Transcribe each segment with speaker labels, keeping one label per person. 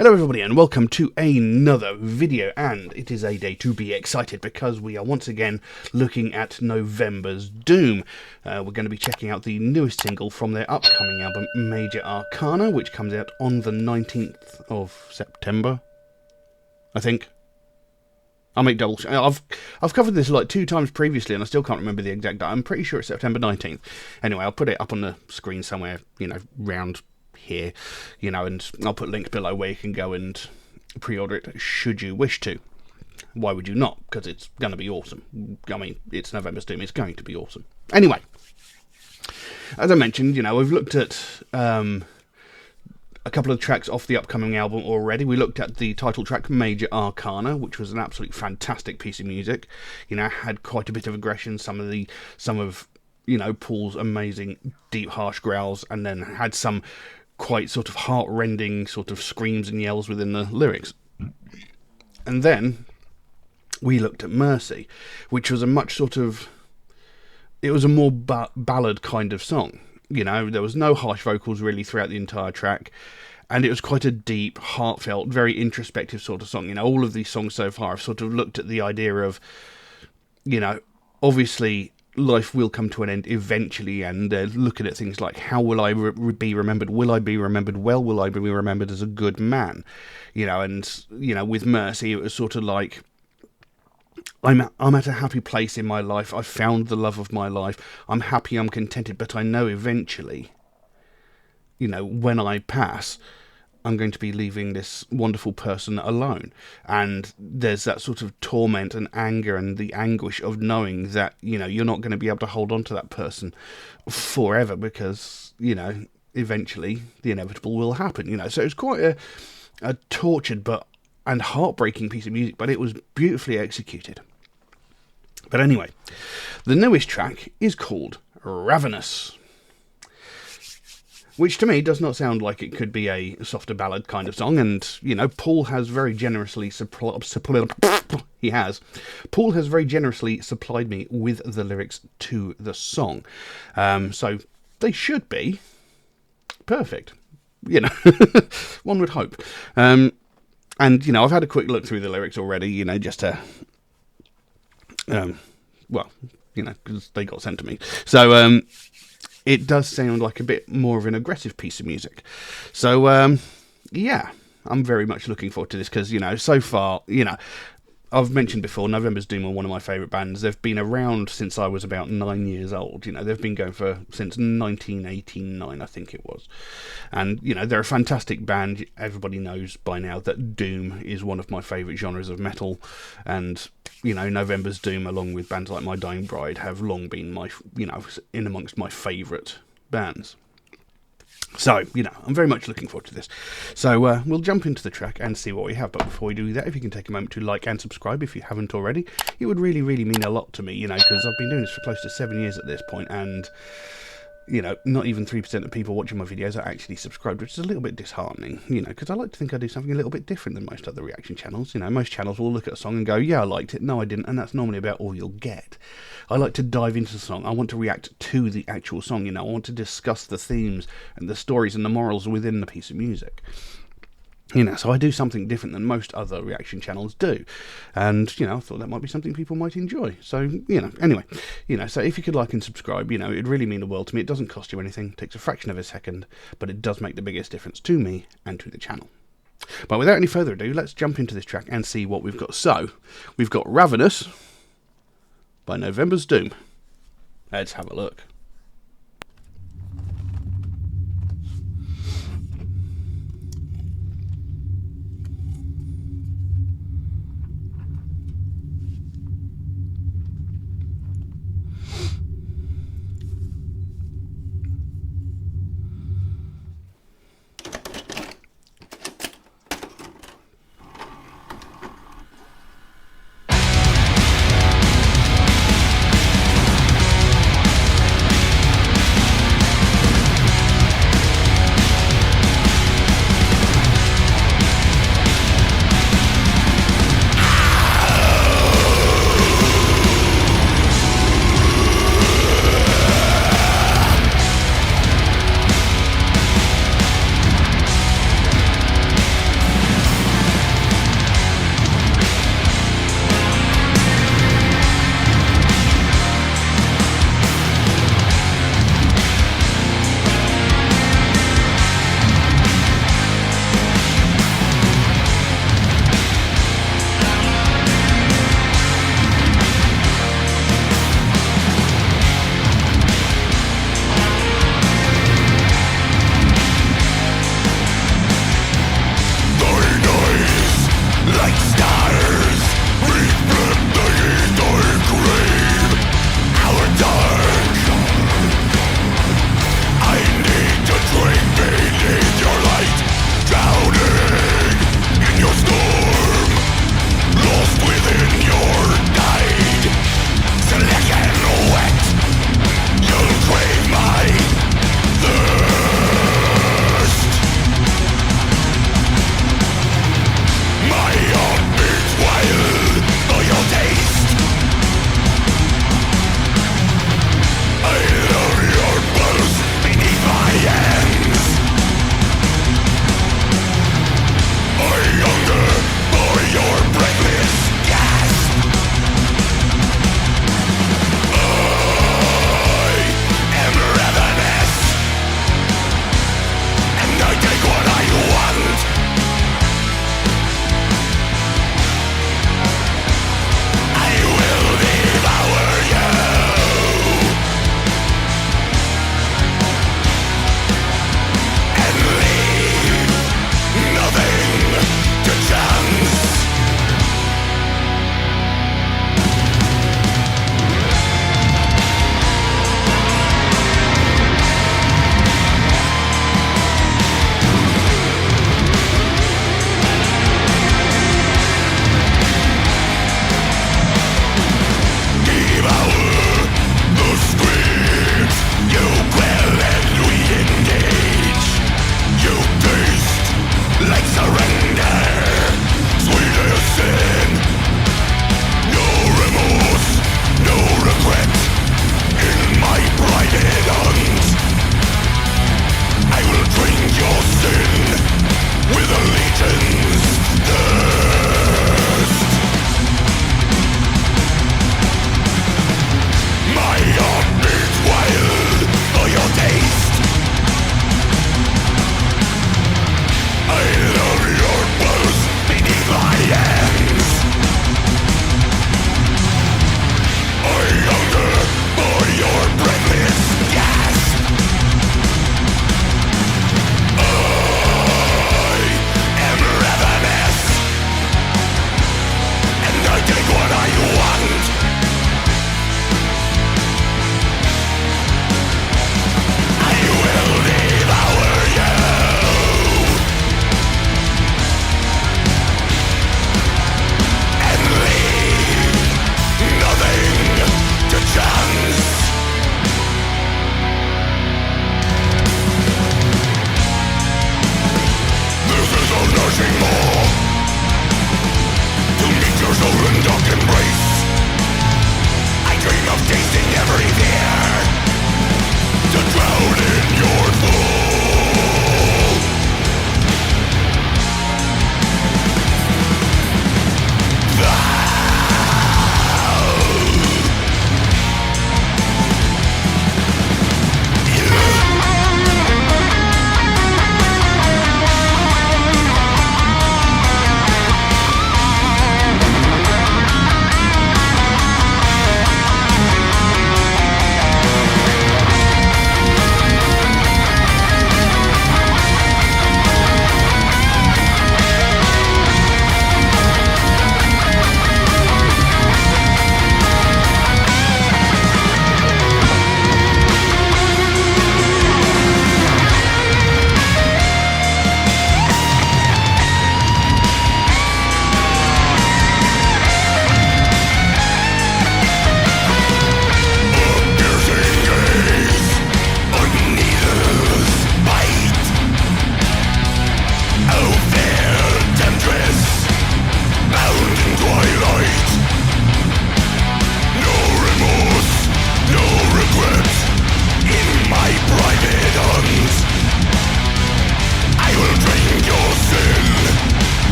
Speaker 1: Hello everybody and welcome to another video, and it is a day to be excited because we are once again looking at November's Doom. We're going to be checking out the newest single from their upcoming album Major Arcana, which comes out on the 19th of September, I think. I'll make double. I've covered this like 2 times previously and I still can't remember the exact date. I'm pretty sure it's September 19th. Anyway, I'll put it up on the screen somewhere, round here, and I'll put a link below where you can go and pre-order it should you wish to. Why would you not? Because it's going to be awesome. I mean, it's November's Doom, it's going to be awesome. Anyway, as I mentioned, we've looked at a couple of tracks off the upcoming album already. We looked at the title track Major Arcana, which was an absolutely fantastic piece of music. Had quite a bit of aggression, some of Paul's amazing deep harsh growls, and then had some quite sort of heart-rending sort of screams and yells within the lyrics. And then we looked at Mercy, which was a much it was a more ballad kind of song. There was no harsh vocals really throughout the entire track, and it was quite a deep, heartfelt, very introspective sort of song. All of these songs so far have sort of looked at the idea of, obviously life will come to an end eventually, and they're looking at things like, how will I be remembered? Will I be remembered well? Will I be remembered as a good man? With Mercy, it was sort of like, I'm at a happy place in my life. I've found the love of my life. I'm happy, I'm contented, but I know eventually, when I pass, I'm going to be leaving this wonderful person alone. And there's that sort of torment and anger and the anguish of knowing that, you're not going to be able to hold on to that person forever because, eventually the inevitable will happen, So it's quite a tortured and heartbreaking piece of music, but it was beautifully executed. But anyway, the newest track is called Ravenous, which to me does not sound like it could be a softer ballad kind of song. And, Paul has very generously Paul has very generously supplied me with the lyrics to the song. So they should be perfect, one would hope. And, I've had a quick look through the lyrics already, just to, because they got sent to me. So, it does sound like a bit more of an aggressive piece of music. So, yeah, I'm very much looking forward to this because, so far, I've mentioned before, November's Doom are one of my favourite bands. They've been around since I was about 9 years old. They've been going since 1989, I think it was. And, they're a fantastic band. Everybody knows by now that Doom is one of my favourite genres of metal. And, November's Doom, along with bands like My Dying Bride, have long been in amongst my favourite bands. So, I'm very much looking forward to this. So, we'll jump into the track and see what we have. But before we do that, if you can take a moment to like and subscribe if you haven't already, it would really, really mean a lot to me, because I've been doing this for close to 7 years at this point, and, not even 3% of people watching my videos are actually subscribed, which is a little bit disheartening, because I like to think I do something a little bit different than most other reaction channels. Most channels will look at a song and go, yeah, I liked it, no, I didn't, and that's normally about all you'll get. I like to dive into the song. I want to react to the actual song, I want to discuss the themes and the stories and the morals within the piece of music. So I do something different than most other reaction channels do. And, I thought that might be something people might enjoy. So, anyway, so if you could like and subscribe, it'd really mean the world to me. It doesn't cost you anything, it takes a fraction of a second, but it does make the biggest difference to me and to the channel. But without any further ado, let's jump into this track and see what we've got. So, we've got Ravenous by November's Doom. Let's have a look.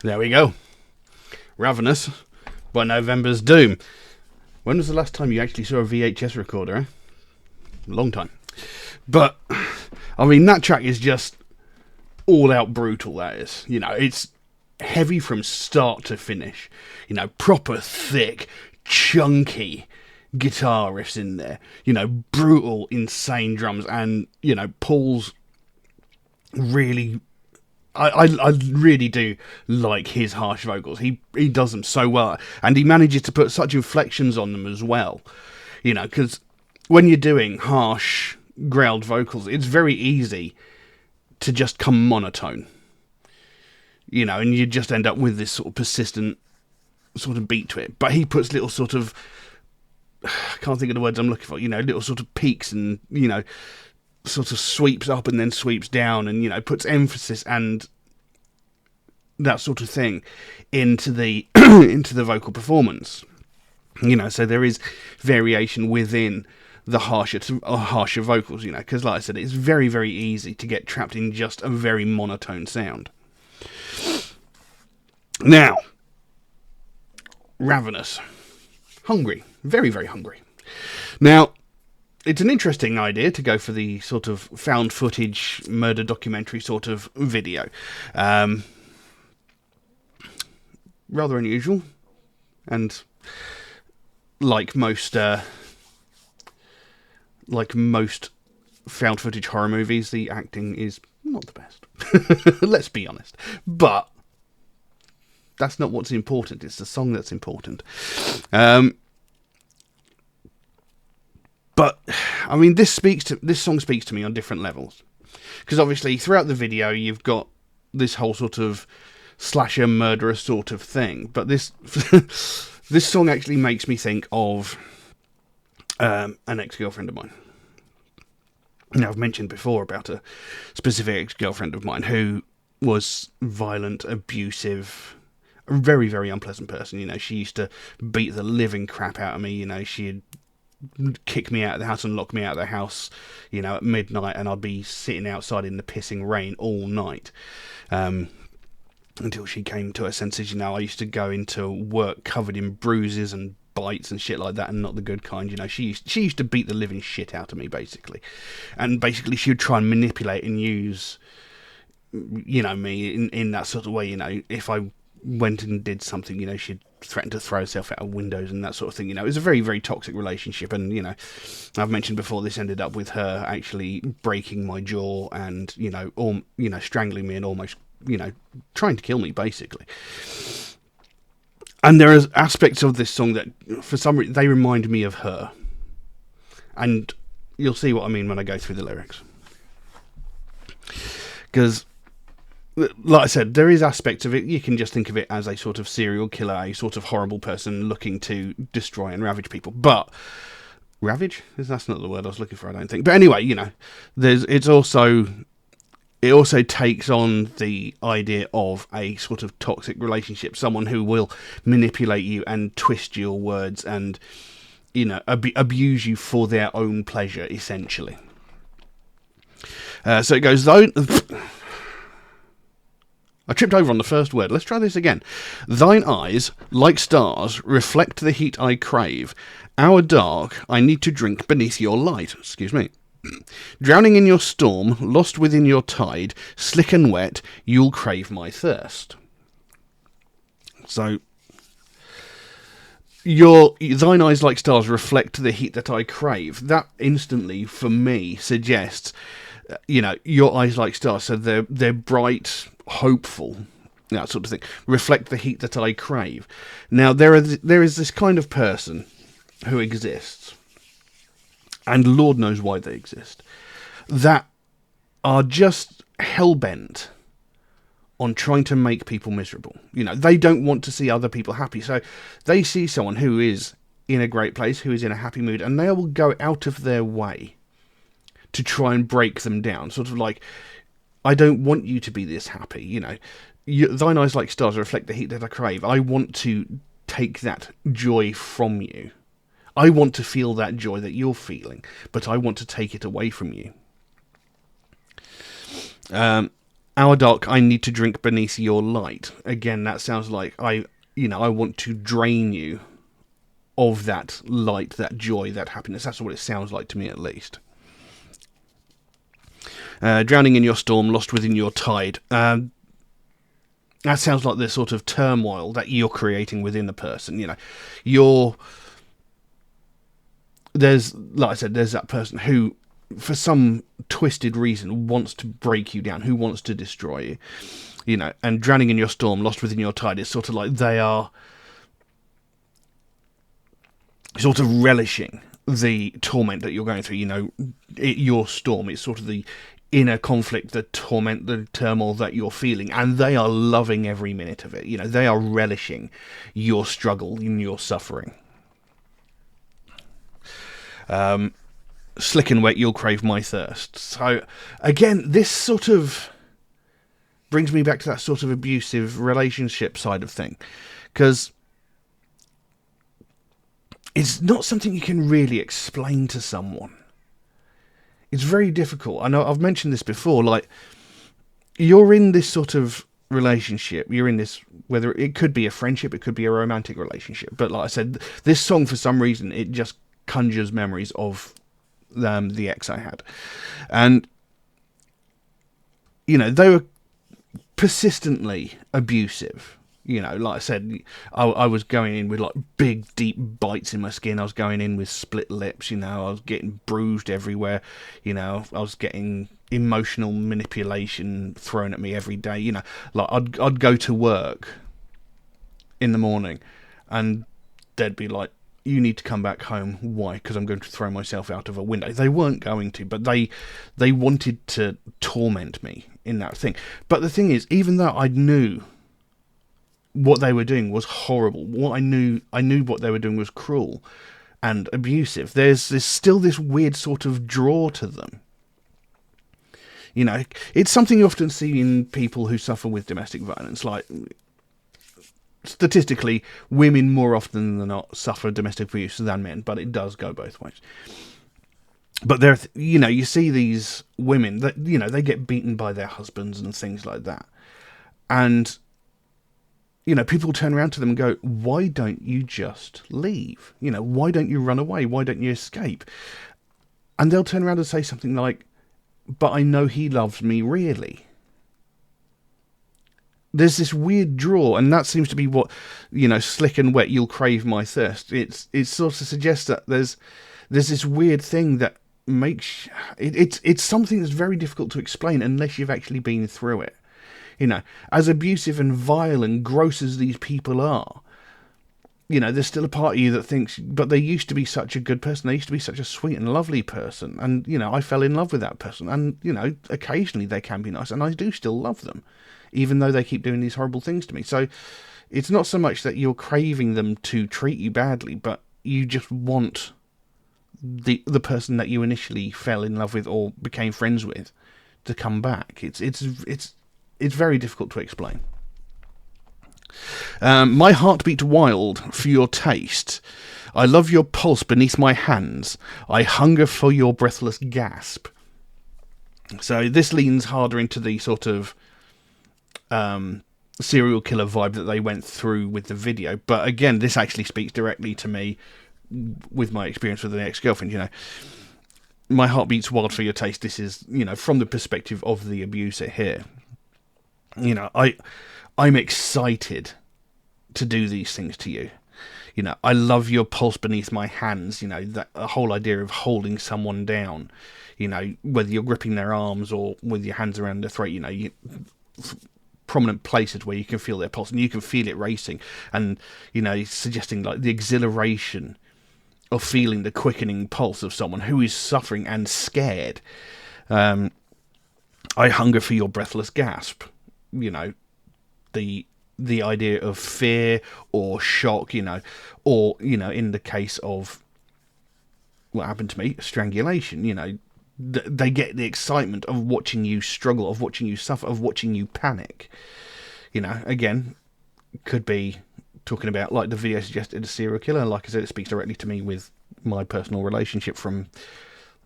Speaker 1: There we go. Ravenous by November's Doom. When was the last time you actually saw a VHS recorder, eh? Long time. But, I mean, that track is just all out brutal, that is. You know, it's heavy from start to finish. You know, proper thick, chunky guitar riffs in there. You know, brutal, insane drums. And, you know, Paul's really... I really do like his harsh vocals. He does them so well. And he manages to put such inflections on them as well. You know, because when you're doing harsh, growled vocals, it's very easy to just come monotone. You know, and you just end up with this sort of persistent sort of beat to it. But he puts little sort of... I can't think of the words I'm looking for. You know, little sort of peaks and, you know... sort of sweeps up and then sweeps down and, you know, puts emphasis and that sort of thing into the into the vocal performance. You know, so there is variation within the harsher vocals, you know, because like I said, it's very, very easy to get trapped in just a very monotone sound. Now, Ravenous. Hungry. Very, very hungry. Now, it's an interesting idea to go for the sort of found footage murder documentary sort of video. Rather unusual. And like most found footage horror movies, the acting is not the best. Let's be honest. But that's not what's important. It's the song that's important. But, I mean, this song speaks to me on different levels. Because obviously, throughout the video, you've got this whole sort of slasher murderer sort of thing. But this this song actually makes me think of an ex-girlfriend of mine. Now, I've mentioned before about a specific ex-girlfriend of mine who was violent, abusive, a very, very unpleasant person. You know, she used to beat the living crap out of me. You know, she'd kick me out of the house and lock me out of the house, you know, at midnight, and I'd be sitting outside in the pissing rain all night until she came to her senses. You know, I used to go into work covered in bruises and bites and shit like that, and not the good kind. You know, she used to beat the living shit out of me, basically, and basically she would try and manipulate and use, you know, me in that sort of way. You know, if I went and did something, you know, she'd threaten to throw herself out of windows and that sort of thing. You know, it was a very, very toxic relationship, and, you know, I've mentioned before, this ended up with her actually breaking my jaw and, you know, strangling me and almost, you know, trying to kill me, basically. And there are aspects of this song that, for some reason, they remind me of her. And you'll see what I mean when I go through the lyrics. Because, like I said, there is aspects of it. You can just think of it as a sort of serial killer, a sort of horrible person looking to destroy and ravage people. But ravage? That's not the word I was looking for, I don't think. But anyway, you know, it also takes on the idea of a sort of toxic relationship, someone who will manipulate you and twist your words and, you know, abuse you for their own pleasure, essentially. So it goes, though. I tripped over on the first word. Let's try this again. Thine eyes, like stars, reflect the heat I crave. Hour dark, I need to drink beneath your light. Excuse me. Drowning in your storm, lost within your tide, slick and wet, you'll crave my thirst. So, thine eyes like stars reflect the heat that I crave. That instantly, for me, suggests, you know, your eyes like stars, so they're bright, hopeful, that sort of thing, reflect the heat that I crave. Now, there is this kind of person who exists, and Lord knows why they exist, that are just hell-bent on trying to make people miserable. You know, they don't want to see other people happy, so they see someone who is in a great place, who is in a happy mood, and they will go out of their way to try and break them down. Sort of like, I don't want you to be this happy, you know. Thine eyes like stars reflect the heat that I crave. I want to take that joy from you. I want to feel that joy that you're feeling, but I want to take it away from you. And Our dark, I need to drink beneath your light. Again, that sounds like I want to drain you of that light, that joy, that happiness. That's what it sounds like to me, at least. Drowning in your storm, lost within your tide. That sounds like the sort of turmoil that you're creating within the person. There's, like I said, there's that person who, for some twisted reason, wants to break you down, who wants to destroy you. And drowning in your storm, lost within your tide, it's sort of like they are sort of relishing the torment that you're going through. Your storm, it's sort of the inner conflict, the torment, the turmoil that you're feeling, and they are loving every minute of it. They are relishing your struggle and your suffering. Slick and wet, you'll crave my thirst. So again, this sort of brings me back to that sort of abusive relationship side of thing, because it's not something you can really explain to someone. It's very difficult. I know I've mentioned this before, like, you're in this sort of relationship, you're in this, whether it could be a friendship, it could be a romantic relationship, but like I said, this song, for some reason, it just conjures memories of the ex I had. And, they were persistently abusive. Like I said, I was going in with like big, deep bites in my skin. I was going in with split lips. I was getting bruised everywhere. I was getting emotional manipulation thrown at me every day. Like I'd go to work in the morning, and they'd be like, "You need to come back home." Why? Because I'm going to throw myself out of a window. They weren't going to, but they wanted to torment me in that thing. But the thing is, even though I knew what they were doing was horrible, I knew what they were doing was cruel and abusive, there's still this weird sort of draw to them. It's something you often see in people who suffer with domestic violence. Like, statistically, women more often than not suffer domestic abuse than men, but it does go both ways. But there, you see these women that, they get beaten by their husbands and things like that. And people turn around to them and go, "Why don't you just leave? Why don't you run away? Why don't you escape?" And they'll turn around and say something like, "But I know he loves me, really." There's this weird draw, and that seems to be what, slick and wet, you'll crave my thirst. It sort of suggests that there's this weird thing that makes it's something that's very difficult to explain unless you've actually been through it. As abusive and vile and gross as these people are, there's still a part of you that thinks, but they used to be such a good person. They used to be such a sweet and lovely person. And, I fell in love with that person. And, occasionally they can be nice. And I do still love them, even though they keep doing these horrible things to me. So it's not so much that you're craving them to treat you badly, but you just want the person that you initially fell in love with or became friends with to come back. It's very difficult to explain. My heart beat wild for your taste. I love your pulse beneath my hands. I hunger for your breathless gasp. So this leans harder into the sort of serial killer vibe that they went through with the video. But again, this actually speaks directly to me with my experience with an ex-girlfriend. My heart beats wild for your taste. This is, from the perspective of the abuser here. I'm excited to do these things to you. I love your pulse beneath my hands. That whole idea of holding someone down, whether you're gripping their arms or with your hands around their throat, prominent places where you can feel their pulse and you can feel it racing. And, suggesting like the exhilaration of feeling the quickening pulse of someone who is suffering and scared. I hunger for your breathless gasp. The idea of fear or shock, or, in the case of what happened to me, strangulation, they get the excitement of watching you struggle, of watching you suffer, of watching you panic. Again, could be talking about, like the video suggested, a serial killer. Like I said, it speaks directly to me with my personal relationship from,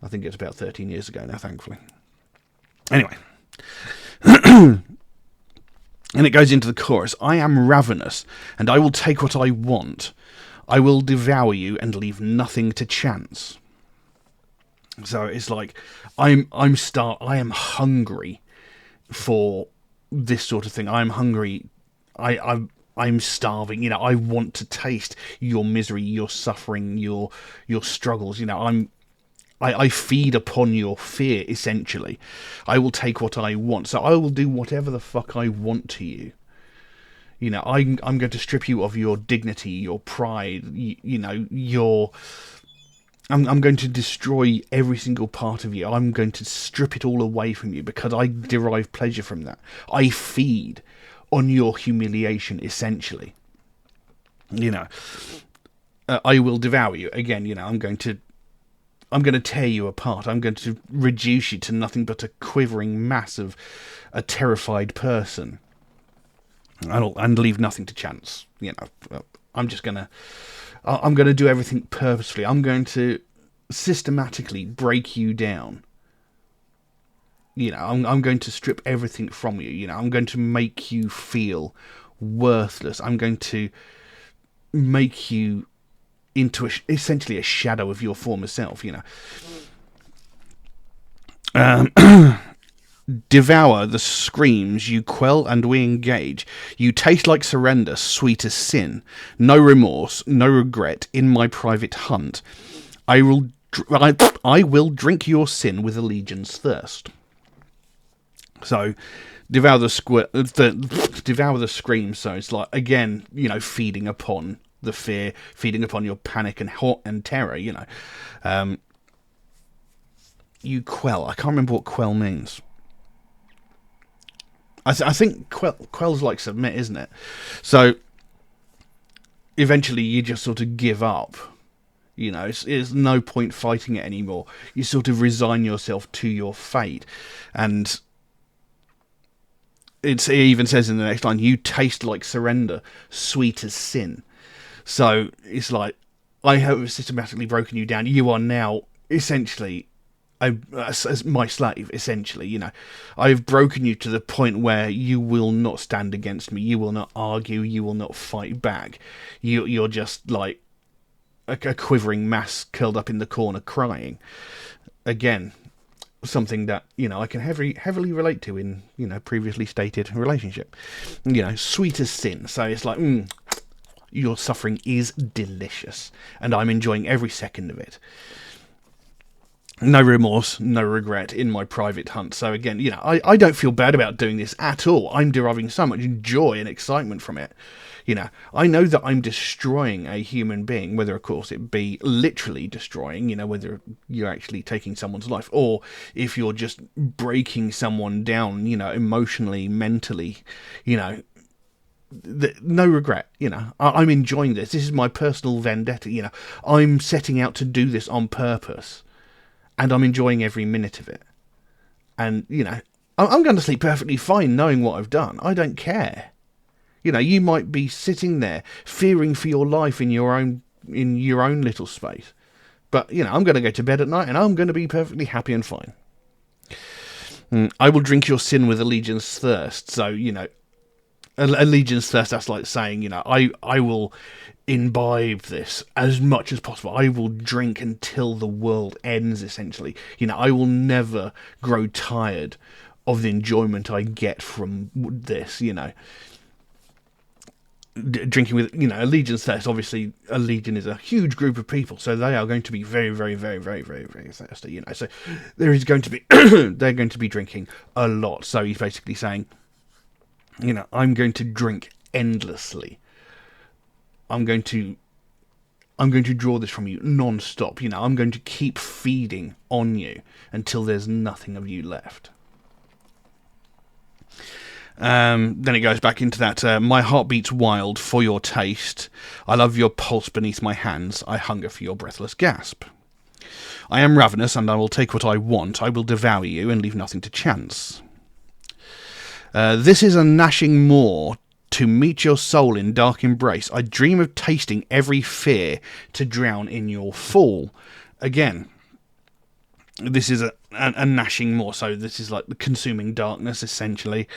Speaker 1: I think it's about 13 years ago now, thankfully. Anyway. And it goes into the chorus. I am ravenous, and I will take what I want. I will devour you and leave nothing to chance. So it's like, I am hungry for this sort of thing. I'm hungry. I'm starving. You know, I want to taste your misery, your suffering, your struggles. You know, I feed upon your fear, essentially. I will take what I want. So I will do whatever the fuck I want to you. You know, I'm going to strip you of your dignity, your pride, you know, I'm going to destroy every single part of you. I'm going to strip it all away from you because I derive pleasure from that. I feed on your humiliation, essentially. You know, I will devour you. Again, you know, I'm going to tear you apart. I'm going to reduce you to nothing but a quivering mass of a terrified person. And leave nothing to chance. You know, I'm going to do everything purposefully. I'm going to systematically break you down. You know, I'm going to strip everything from you. You know, I'm going to make you feel worthless. I'm going to make you into essentially a shadow of your former self, you know. Devour the screams you quell and we engage. You taste like surrender, sweet as sin. No remorse, no regret in my private hunt. I will drink your sin with a legion's thirst. So, devour the screams. So it's like, again, you know, feeding upon the fear, feeding upon your panic and terror. You know, you quell. I can't remember what quell means. I think quell's like submit, isn't it? So eventually you just sort of give up. You know, it's no point fighting it anymore. You sort of resign yourself to your fate. And it even says in the next line, you taste like surrender, sweet as sin. So it's like, I have systematically broken you down. You are now essentially as my slave, essentially. You know, I've broken you to the point where you will not stand against me. You will not argue. You will not fight back. You're just like a quivering mass curled up in the corner crying. Again, something that, you know, I can heavily relate to in, you know, previously stated relationship. You know, sweet as sin. So it's like, your suffering is delicious, and I'm enjoying every second of it. No remorse, no regret in my private hunt. So again, you know, I don't feel bad about doing this at all. I'm deriving so much joy and excitement from it. You know, I know that I'm destroying a human being, whether, of course, it be literally destroying, you know, whether you're actually taking someone's life, or if you're just breaking someone down, you know, emotionally, mentally, you know, no regret. You know, I'm enjoying this. This is my personal vendetta. You know, I'm setting out to do this on purpose. And I'm enjoying every minute of it. And, you know, I'm going to sleep perfectly fine knowing what I've done. I don't care. You know, you might be sitting there fearing for your life in your own little space. But, you know, I'm going to go to bed at night and I'm going to be perfectly happy and fine. I will drink your sin with a legion's thirst. So, you know, a legion's thirst, that's like saying, you know, I will imbibe this as much as possible. I will drink until the world ends, essentially. You know, I will never grow tired of the enjoyment I get from this, you know. Drinking with, you know, a legion's thirst. Obviously, a legion is a huge group of people, so they are going to be very, very, very, very, very, very thirsty, you know. So there is going to be, they're going to be drinking a lot. So he's basically saying, you know, I'm going to drink endlessly. I'm going to draw this from you non-stop. You know, I'm going to keep feeding on you until there's nothing of you left. Then it goes back into that, my heart beats wild for your taste. I love your pulse beneath my hands. I hunger for your breathless gasp. I am ravenous, and I will take what I want. I will devour you and leave nothing to chance. This is a gnashing maw to meet your soul in dark embrace. I dream of tasting every fear to drown in your fall. Again, This is a gnashing more so. This is like the consuming darkness, essentially.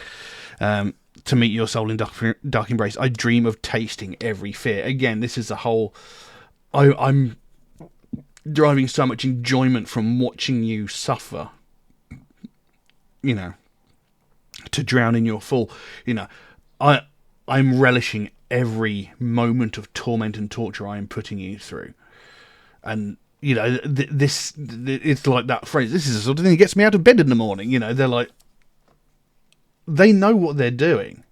Speaker 1: To meet your soul in dark embrace, I dream of tasting every fear. Again, this is the whole... I'm deriving so much enjoyment from watching you suffer. You know, to drown in your fall. You know, I'm relishing every moment of torment and torture I am putting you through. And, you know, it's like that phrase, this is the sort of thing that gets me out of bed in the morning. You know, they're like, they know what they're doing.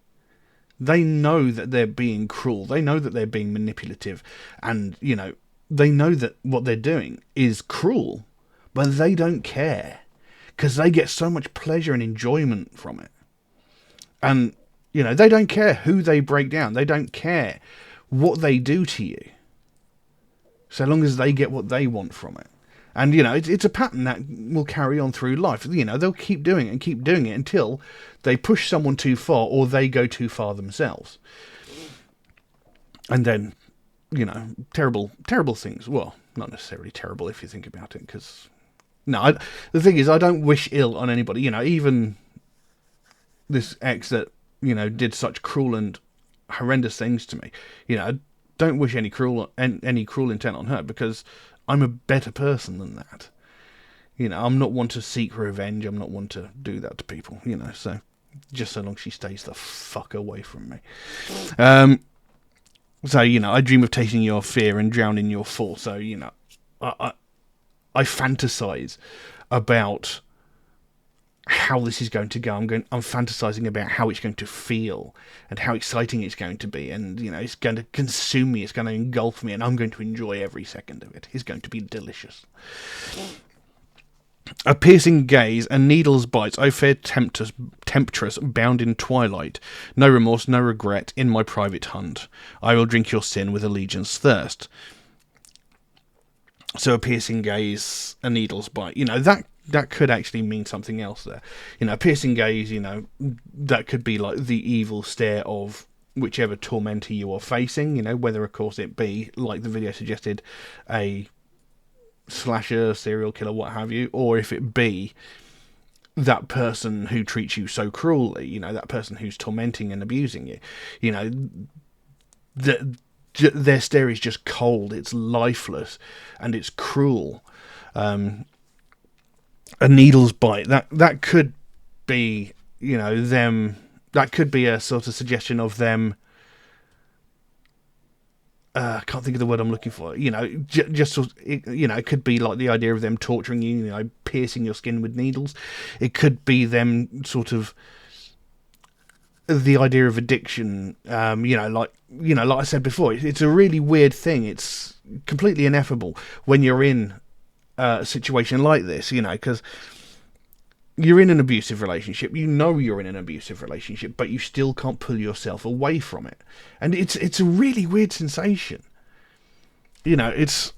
Speaker 1: They know that they're being cruel. They know that they're being manipulative. And, you know, they know that what they're doing is cruel, but they don't care. Because they get so much pleasure and enjoyment from it. And, you know, they don't care who they break down. They don't care what they do to you. So long as they get what they want from it. And, you know, it's a pattern that will carry on through life. You know, they'll keep doing it and keep doing it until they push someone too far or they go too far themselves. And then, you know, terrible things. Well, not necessarily terrible if you think about it, because... No, the thing is, I don't wish ill on anybody. You know, even this ex that, you know, did such cruel and horrendous things to me. You know, I don't wish any cruel intent on her, because I'm a better person than that. You know, I'm not one to seek revenge. I'm not one to do that to people. You know, so just so long she stays the fuck away from me. So, you know, I dream of tasting your fear and drown in your fall. So, you know, I fantasize about how this is going to go. I'm fantasizing about how it's going to feel and how exciting it's going to be. And, you know, it's going to consume me. It's going to engulf me, and I'm going to enjoy every second of it. It's going to be delicious. A piercing gaze and needles bites, O fair temptress, bound in twilight. No remorse, no regret, in my private hunt. I will drink your sin with allegiance thirst. So a piercing gaze, a needle's bite. You know, that could actually mean something else there. You know, a piercing gaze, you know, that could be like the evil stare of whichever tormentor you are facing. You know, whether, of course, it be, like the video suggested, a slasher, serial killer, what have you, or if it be that person who treats you so cruelly. You know, that person who's tormenting and abusing you. You know, their stare is just cold, it's lifeless, and it's cruel. A needle's bite, that could be, you know, them, that could be a sort of suggestion of them, I can't think of the word I'm looking for, you know, just, you know, it could be like the idea of them torturing you, you know, piercing your skin with needles. It could be them sort of, the idea of addiction, you know, like I said before, it's a really weird thing. It's completely ineffable when you're in a situation like this, you know, because you're in an abusive relationship. You know you're in an abusive relationship, but you still can't pull yourself away from it. And it's a really weird sensation. You know, it's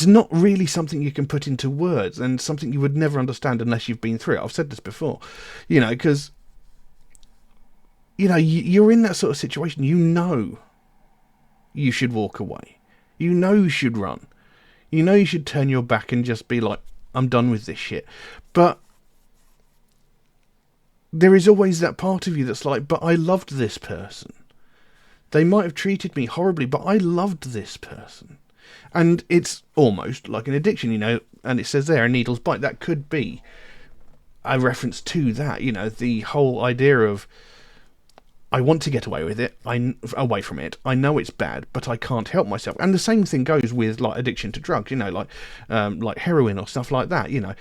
Speaker 1: not really something you can put into words, and something you would never understand unless you've been through it. I've said this before, you know, because... You know, you're in that sort of situation. You know you should walk away. You know you should run. You know you should turn your back and just be like, I'm done with this shit. But there is always that part of you that's like, but I loved this person. They might have treated me horribly, but I loved this person. And it's almost like an addiction, you know, and it says there, a needle's bite. That could be a reference to that, you know, the whole idea of, I want to get away with it, away from it. I know it's bad, but I can't help myself. And the same thing goes with like addiction to drugs, you know, like heroin or stuff like that. You know,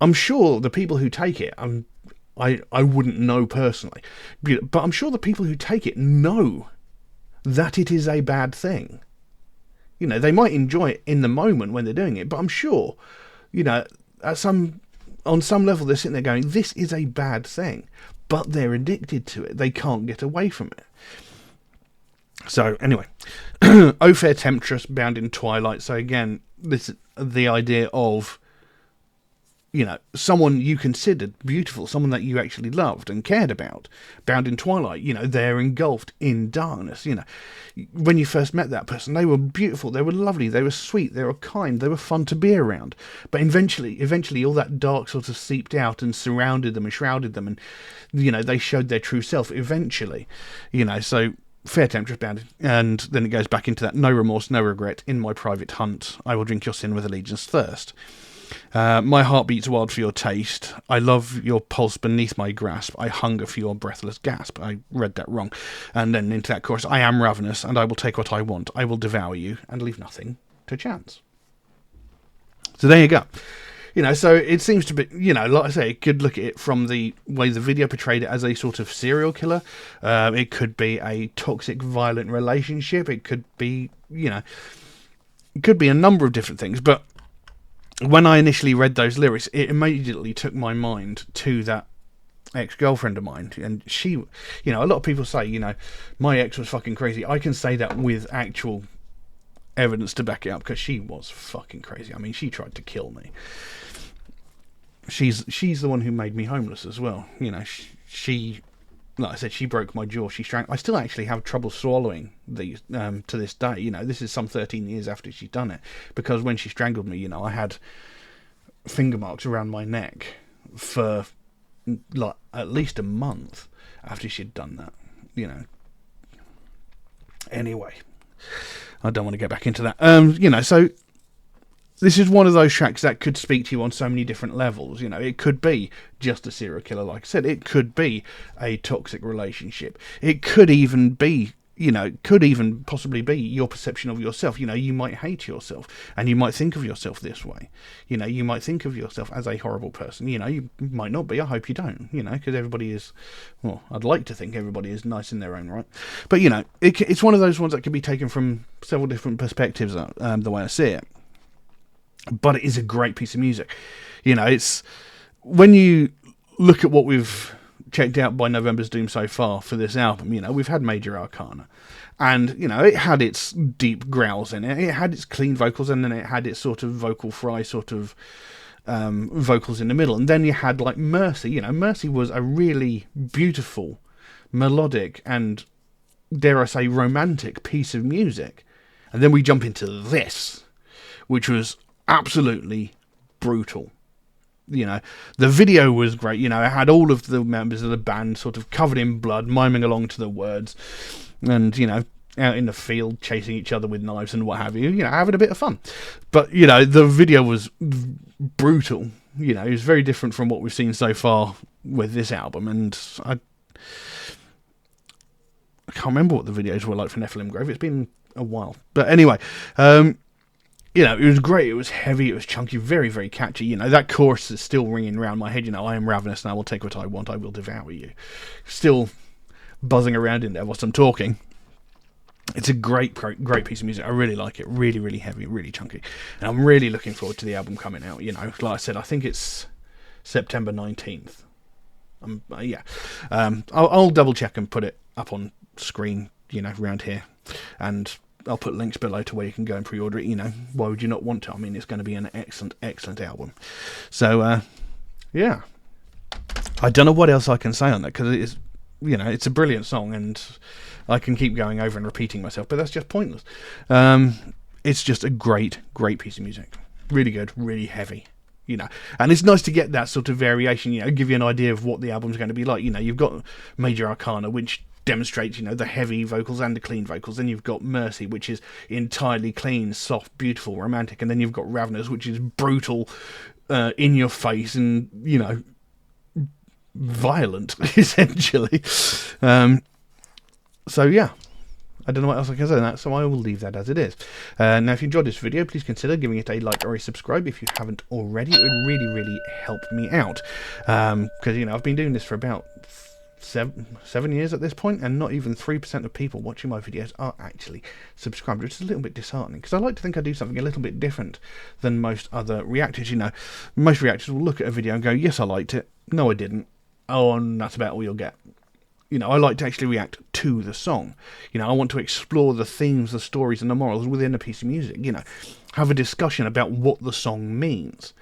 Speaker 1: I'm sure the people who take it, I wouldn't know personally, but I'm sure the people who take it know that it is a bad thing. You know, they might enjoy it in the moment when they're doing it, but I'm sure, you know, on some level they're sitting there going, this is a bad thing. But they're addicted to it. They can't get away from it. So, anyway. O fair temptress, bound in twilight. So, again, the idea of, someone you considered beautiful, someone that you actually loved and cared about, bound in twilight, they're engulfed in darkness. When you first met that person, they were beautiful, they were lovely, they were sweet, they were kind, they were fun to be around. But eventually all that dark sort of seeped out and surrounded them and shrouded them, and, they showed their true self eventually, so fair temptress bounded. And then it goes back into that no remorse, no regret, in my private hunt, I will drink your sin with allegiance thirst. My heart beats wild for your taste. I love your pulse beneath my grasp. I hunger for your breathless gasp. I read that wrong. And then into that chorus, I am ravenous, and I will take what I want. I will devour you, and leave nothing to chance. So there you go. So it seems to be, like I say, it could look at it from the way the video portrayed it as a sort of serial killer. It could be a toxic, violent relationship. It could be, it could be a number of different things, but when I initially read those lyrics, it immediately took my mind to that ex-girlfriend of mine. And she, a lot of people say, my ex was fucking crazy. I can say that with actual evidence to back it up, because she was fucking crazy. I mean, she tried to kill me. She's the one who made me homeless as well. She like I said, she broke my jaw. She strangled. I still actually have trouble swallowing these to this day. This is some 13 years after she'd done it, because when she strangled me, I had finger marks around my neck for like at least a month after she'd done that. Anyway, I don't want to get back into that. So this is one of those tracks that could speak to you on so many different levels. It could be just a serial killer, like I said. It could be a toxic relationship. It could even be, could even possibly be your perception of yourself. You might hate yourself, and you might think of yourself this way. You might think of yourself as a horrible person. You might not be. I hope you don't, because everybody is, well, I'd like to think everybody is nice in their own right. But, it's one of those ones that can be taken from several different perspectives, the way I see it. But it is a great piece of music. It's when you look at what we've checked out by November's Doom so far for this album, we've had Major Arcana, and it had its deep growls in it, it had its clean vocals, and then it had its sort of vocal fry sort of vocals in the middle, and then you had like Mercy. Mercy was a really beautiful, melodic, and dare I say romantic piece of music, and then we jump into this, which was absolutely brutal. The video was great. It had all of the members of the band sort of covered in blood, miming along to the words, and out in the field chasing each other with knives and what have you, having a bit of fun. But the video was brutal. It was very different from what we've seen so far with this album, and I can't remember what the videos were like for Nephilim Grove. It's been a while, but anyway, it was great. It was heavy. It was chunky. Very, very catchy. That chorus is still ringing around my head. I am ravenous and I will take what I want. I will devour you. Still buzzing around in there whilst I'm talking. It's a great piece of music. I really like it. Really, really heavy. Really chunky. And I'm really looking forward to the album coming out. Like I said, I think it's September 19th. I'll double check and put it up on screen, around here. And I'll put links below to where you can go and pre-order it. Why would you not want to? I mean, it's going to be an excellent album. So, yeah. I don't know what else I can say on that, because it is, it's a brilliant song, and I can keep going over and repeating myself, but that's just pointless. It's just a great piece of music. Really good, really heavy. And it's nice to get that sort of variation, give you an idea of what the album's going to be like. You've got Major Arcana, which demonstrates, the heavy vocals and the clean vocals. Then you've got Mercy, which is entirely clean, soft, beautiful, romantic. And then you've got Ravenous, which is brutal, in your face, and, violent, essentially. So, yeah. I don't know what else I can say on that, so I will leave that as it is. Now, if you enjoyed this video, please consider giving it a like or a subscribe if you haven't already. It would really, really help me out. Because, I've been doing this for about 7 years at this point, and not even 3% of people watching my videos are actually subscribed, which is a little bit disheartening, because I like to think I do something a little bit different than most other reactors. Most reactors will look at a video and go, yes, I liked it, no, I didn't, oh, and that's about all you'll get. I like to actually react to the song. I want to explore the themes, the stories, and the morals within a piece of music. Have a discussion about what the song means.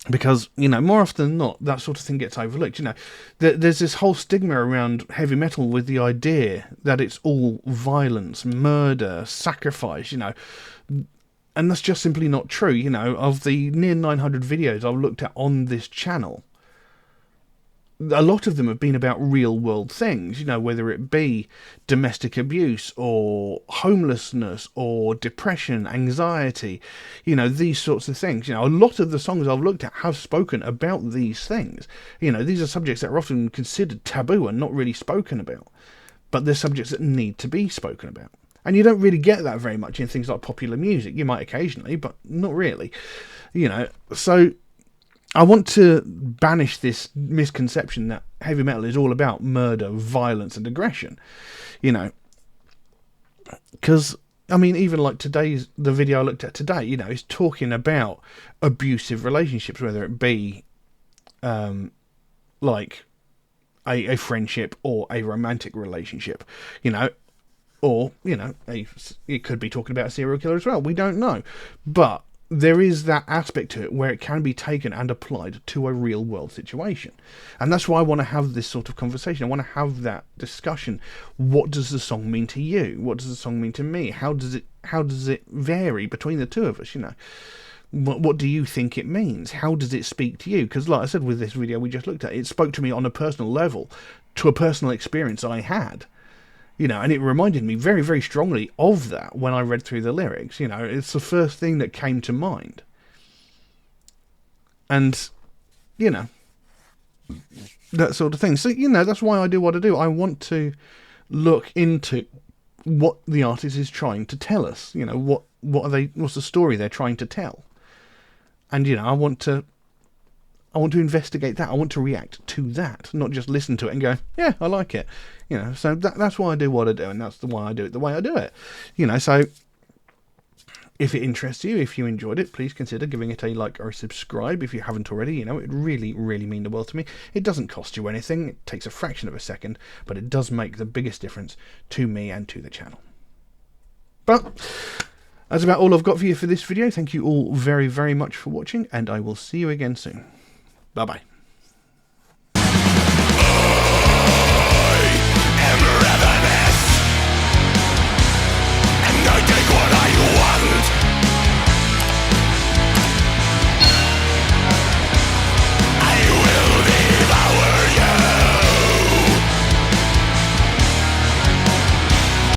Speaker 1: Because, you know, more often than not, that sort of thing gets overlooked. You know, there's this whole stigma around heavy metal with the idea that it's all violence, murder, sacrifice, you know. And that's just simply not true. You know, of the near 900 videos I've looked at on this channel, a lot of them have been about real world things, you know, whether it be domestic abuse or homelessness or depression, anxiety, you know, these sorts of things. You know, a lot of the songs I've looked at have spoken about these things. You know, these are subjects that are often considered taboo and not really spoken about, but they're subjects that need to be spoken about. And you don't really get that very much in things like popular music. You might occasionally, but not really. You know, so I want to banish this misconception that heavy metal is all about murder, violence, and aggression. You know, because, I mean, even like the video I looked at today, you know, is talking about abusive relationships, whether it be like a friendship or a romantic relationship, you know, or, you know, it could be talking about a serial killer as well. We don't know. But there is that aspect to it where it can be taken and applied to a real world situation. And that's why I want to have this sort of conversation. I want to have that discussion. What does the song mean to you? What does the song mean to me? How does it vary between the two of us, you know? What do you think it means? How does it speak to you? Because like I said with this video we just looked at, it spoke to me on a personal level, to a personal experience I had. You know, and it reminded me very, very strongly of that when I read through the lyrics. You know, it's the first thing that came to mind. And, you know, that sort of thing. So, you know, that's why I do what I do. I want to look into what the artist is trying to tell us. You know, what's the story they're trying to tell. And, you know, I want to investigate that. I want to react to that, not just listen to it and go, yeah, I like it. You know, so that's why I do what I do, and that's why I do it the way I do it. You know, so if it interests you, if you enjoyed it, please consider giving it a like or a subscribe if you haven't already. You know, it really, really mean the world to me. It doesn't cost you anything. It takes a fraction of a second, but it does make the biggest difference to me and to the channel. But that's about all I've got for you for this video. Thank you all very, very much for watching, and I will see you again soon. Bye-bye.